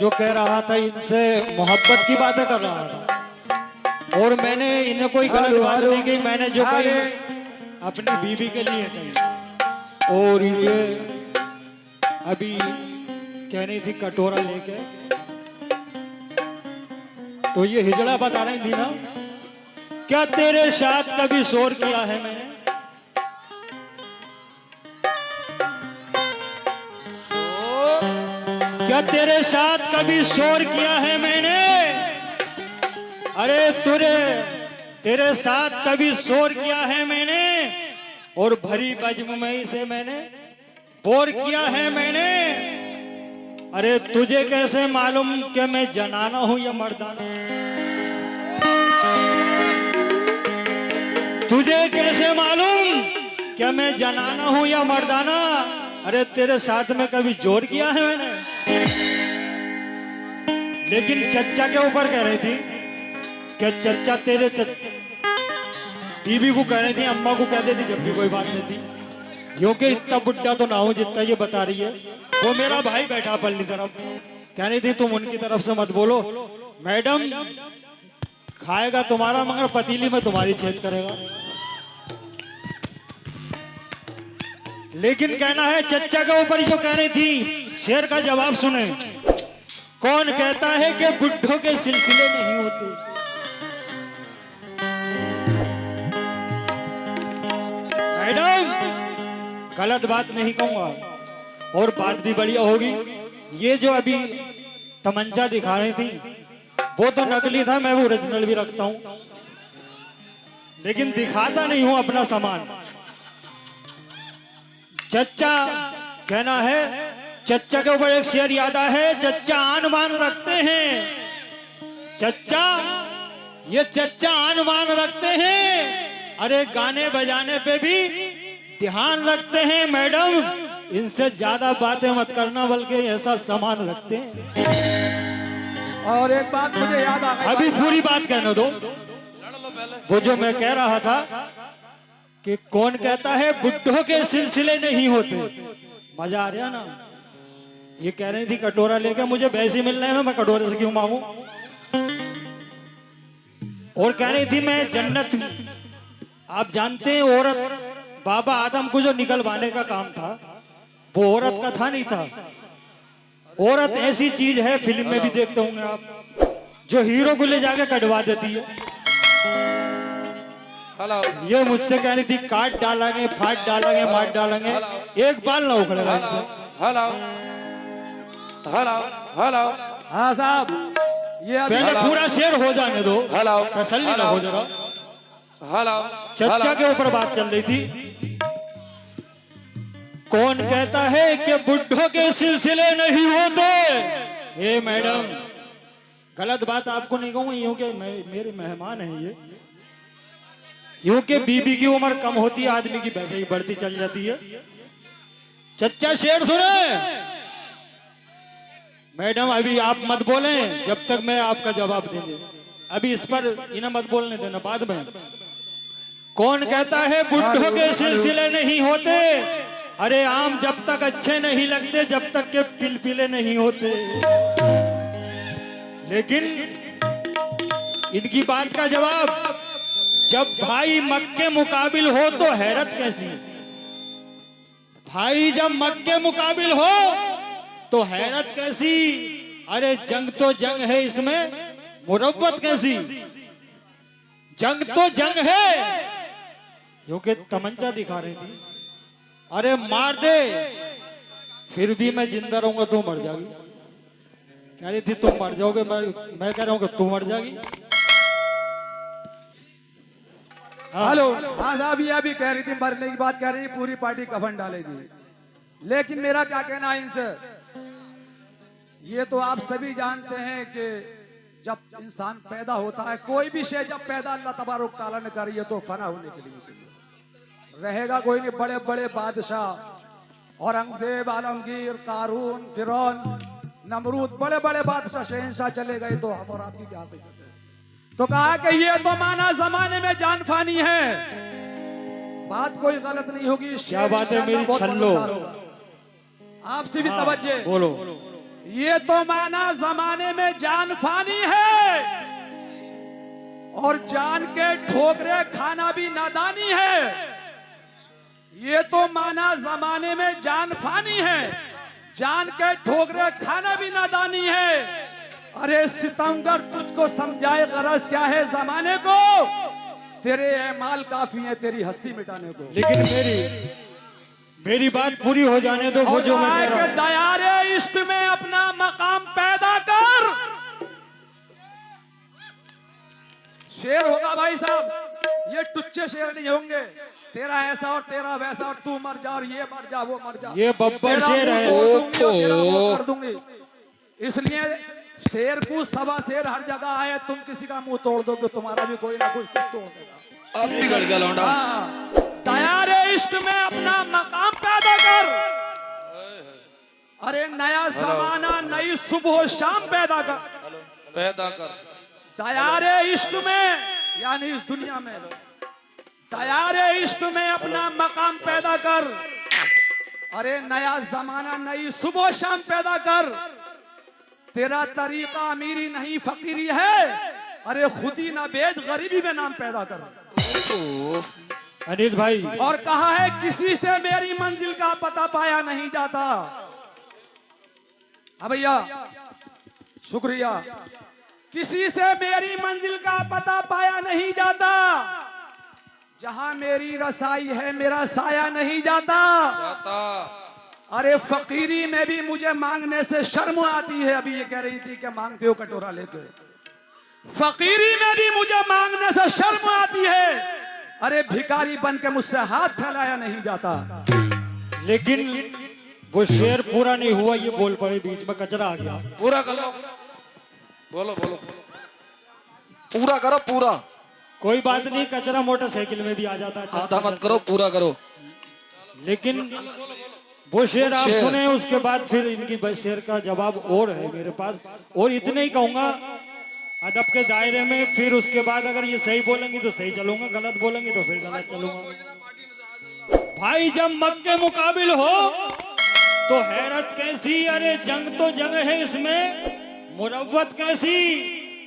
जो कह रहा था इनसे मोहब्बत की बातें कर रहा था, और मैंने इन्हें कोई गलत बात नहीं की, मैंने जो कही अपनी बीवी के लिए कही। और ये अभी कहनी थी कटोरा लेके, तो ये हिजड़ा बता रही थी ना, क्या तेरे साथ कभी शोर किया है मैंने? क्या तेरे साथ कभी शोर किया है मैंने? अरे तेरे साथ कभी शोर किया है मैंने, और भरी बजमुई से मैंने बोर किया है मैंने। अरे तुझे कैसे मालूम कि मैं जनाना हूं या मर्दाना? तुझे कैसे मालूम कि मैं जनाना हूं या मर्दाना? अरे तेरे साथ में कभी जोर किया है मैंने? लेकिन चच्चा के ऊपर कह रही थी कि चच्चा तेरे बीवी को कह रही थी, अम्मा को कह देती जब भी कोई बात नहीं थी, क्योंकि इतना बुढ़ा तो ना हो जितना ये बता रही है। वो मेरा भाई बैठा पल्ली तरफ, कह रही थी तुम उनकी तरफ से मत बोलो, मैडम खाएगा तुम्हारा मगर पतीली में तुम्हारी छेद करेगा। लेकिन कहना है चच्चा के ऊपर जो कह रही थी, शेर का जवाब सुने। कौन कहता है कि बुढ़ों के सिलसिले नहीं होते? मैडम गलत बात नहीं कहूंगा, और बात भी बढ़िया होगी। ये जो अभी तमंचा दिखा रही थी वो तो नकली था, मैं वो ओरिजिनल भी रखता हूं, लेकिन दिखाता नहीं हूं अपना सामान। चच्चा कहना है, चच्चा के ऊपर एक शेर याद है, चच्चा आन मान रखते हैं, चच्चा ये चच्चा आन मान रखते हैं, अरे गाने बजाने पे भी ध्यान रखते हैं। मैडम इनसे ज्यादा बातें मत करना, बल्कि ऐसा सामान रखते हैं। और एक बात मुझे याद आ गई, अभी पूरी बात कहने दो। वो जो मैं कह रहा था कि कौन कहता है बुढ़ों के सिलसिले नहीं होते, मजा आ रहा ना? ये कह रही थी कटोरा लेके मुझे वैसे मिलना है ना, मैं कटोरे से क्यों मांगू? और कह रही थी मैं जन्नत, आप जानते हैं औरत बाबा आदम को जो निकलवाने का काम था वो औरत का था, नहीं था। औरत ऐसी चीज है, फिल्म में भी देखते होंगे आप, जो हीरो को ले जाके कटवा देती है। ये मुझसे कह रही थी काट डालेंगे, फाट डालेंगे, मार डालेंगे, एक बाल ना उखड़ेगा इनसे। हेलो हेलो हेलो, हाँ साहब, ये पहले पूरा शेर हो जाने दो, हेलो तसल्ली ना हो जरा। हेलो, चच्चा के ऊपर बात चल रही थी। कौन कहता है कि बुढ़ों के सिलसिले नहीं होते? हे मैडम गलत बात आपको नहीं कहूंगा, क्योंकि मेरे मेहमान है ये, क्योंकि बीबी की उम्र कम होती है, आदमी की वैसे ही बढ़ती चल जाती है। चच्चा शेर सुने। मैडम अभी आप मत बोलें जब तक मैं आपका जवाब देंगे, अभी इस पर इन्हें मत बोलने देना, बाद में। कौन कहता है बुढ़ों के सिलसिले नहीं होते? अरे आम जब तक अच्छे नहीं लगते जब तक के पिलपिले नहीं होते। लेकिन इनकी बात का जवाब, जब भाई मक्के मुकाबिल हो तो हैरत कैसी? भाई जब मक्के मुकाबिल हो तो हैरत कैसी? अरे जंग तो जंग है, इसमें मुरव्वत कैसी? जंग तो जंग है, क्योंकि तमंचा दिखा रही थी। अरे मार दे फिर भी मैं जिंदा रहूंगा, तू मर जाएगी। कह रही थी तुम मर जाओगे, मैं कह रहा हूं कि तू मर जाएगी। हेलो, हाँ साहब, ये अभी कह रही थी मरने की बात कह रही है, पूरी पार्टी कफन डालेगी। लेकिन मेरा क्या कहना है इनसे, ये तो आप सभी जानते हैं कि जब इंसान पैदा होता है, कोई भी शे जब पैदा अल्लाह तबारक तआला ने करी है तो फना होने के लिए रहेगा कोई नहीं। बड़े बड़े बादशाह, औरंगजेब, आलमगीर, कारून, फिरौन, नमरूद, बड़े बड़े बादशाह शहंशाह चले गए, तो हम और आपकी क्या हकीकत है? तो कहा कि ये तो माना जमाने में जान फानी है। बात कोई गलत नहीं होगी, क्या बात है मेरी छल्लो, आपसे भी तवज्जो बोलो। ये तो माना जमाने में जान फानी है, और जान के ठोकरे खाना भी नादानी है। ये तो माना जमाने में जान फानी है, जान के ठोकरे खाना भी नादानी है। अरे सितमगर तुझको समझाए गरज क्या है जमाने को, तेरे ऐमाल काफी है तेरी हस्ती मिटाने को। लेकिन मेरी बात पूरी हो जाने दो। वो जो मैं कह रहा हूं, दयारे इश्क में अपना मकाम पैदा कर। शेर होगा भाई साहब, ये टुच्चे शेर नहीं होंगे। तेरा ऐसा और तेरा वैसा, और तू मर जा और ये मर जा वो मर जा, ये बब्बर शेर है। तेरा वो कर दूंगी। इसलिए शेर को सवा शेर हर जगह आए, तुम किसी का मुंह तोड़ दोगे तुम्हारा भी कोई ना कुछ तोड़ देगा। अब बिगड़ गया लौंडा। दयारे इश्क में अपना मकाम पैदा कर। अरे नया जमाना नई सुबह शाम पैदा कर। दयारे इश्क में यानी इस दुनिया में, दयारे इश्क में अपना मकाम पैदा कर। अरे नया जमाना नई सुबह शाम पैदा कर। तेरा तरीका अमीरी नहीं फकीरी है, अरे खुदी ना बेच गरीबी में नाम पैदा कर। अनीस भाई, और कहा है किसी से मेरी मंजिल का पता पाया नहीं जाता। हाँ भैया शुक्रिया। किसी से मेरी मंजिल का पता पाया नहीं जाता, जहां मेरी रसाई है मेरा साया नहीं जाता। अरे फकीरी में भी मुझे मांगने से शर्म आती है। अभी ये कह रही थी कि मांगते हो कटोरा लेके। फकीरी में भी मुझे मांगने से शर्म आती है। अरे भिखारी बन के मुझसे हाथ फैलाया नहीं जाता। लेकिन वो शेर पूरा नहीं हुआ, ये बोल पड़े बीच में, कचरा आ गया। पूरा कर लो, बोलो पूरा करो पूरा। कोई बात नहीं, कचरा मोटरसाइकिल में भी आ जाता है। आधा मत करो, पूरा करो। लेकिन वो शेर आप सुने, उसके बाद फिर इनकी शेर का जवाब और है मेरे पास। और इतने ही कहूंगा अदब के दायरे में। फिर उसके बाद अगर ये सही बोलेंगी तो सही चलूंगा, गलत बोलेंगी तो फिर गलत चलूंगा। भाई जब मग के मुकाबिल हो तो हैरत कैसी, अरे जंग तो जंग है इसमें मुरव्वत कैसी।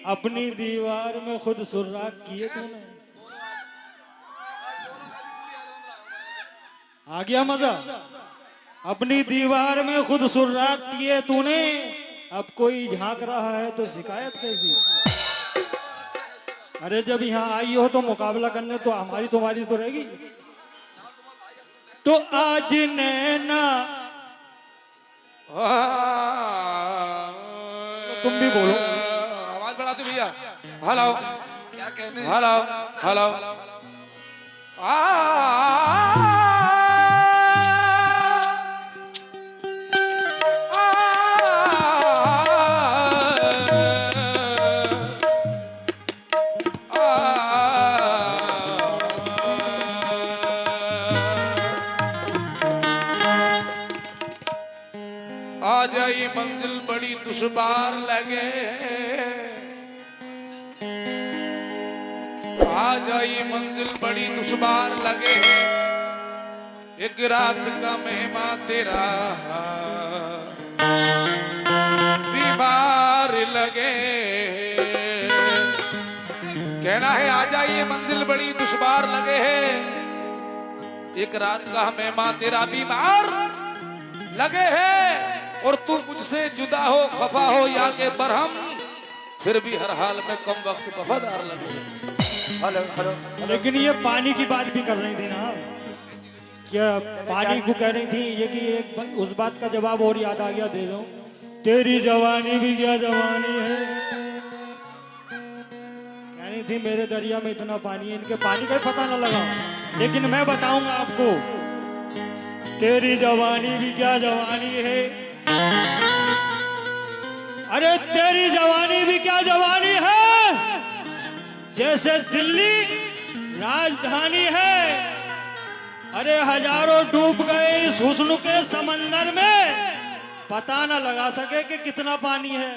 अपनी दीवार में खुद सुर्राख किए तूने। आ गया मजा। अपनी दीवार में खुद सुर्राख किए तूने, अब कोई झांक रहा है तो शिकायत कैसी। अरे जब यहाँ आई हो तो मुकाबला करने तो हमारी तुम्हारी तो रहेगी। तो आज नैना, तुम भी बोलो, आवाज बढ़ाते भैया। हेलो, क्या कहने, हेलो हेलो। आ जाई मंजिल बड़ी दुश्वार लगे, आ जाई मंजिल बड़ी दुश्वार लगे। एक रात का मेहमान तेरा बीमार लगे। कहना है आ जाइए मंजिल बड़ी दुश्वार लगे है। एक रात का मेहमान तेरा बीमार लगे है, और तू मुझसे जुदा हो खफा हो या के बरहम, फिर भी हर हाल में कम वक्त वफादार लगे। Hello hello. लेकिन ये पानी की बात भी कर रही थी ना, क्या पानी को कह रही थी ये कि एक उस बात का जवाब और याद आ गया, दे दो। तेरी जवानी भी क्या जवानी है। कह रही थी मेरे दरिया में इतना पानी है, इनके पानी का पता ना लगा। लेकिन मैं बताऊंगा आपको, तेरी जवानी भी क्या जवानी है। अरे तेरी जवानी भी क्या जवानी है, जैसे दिल्ली राजधानी है। अरे हजारों डूब गए इस हुस्न के समंदर में, पता ना लगा सके कि कितना पानी है।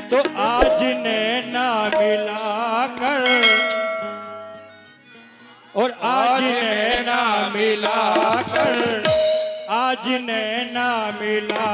तो आज नैना मिलाकर, और आज नैना मिलाकर आज नैना मिला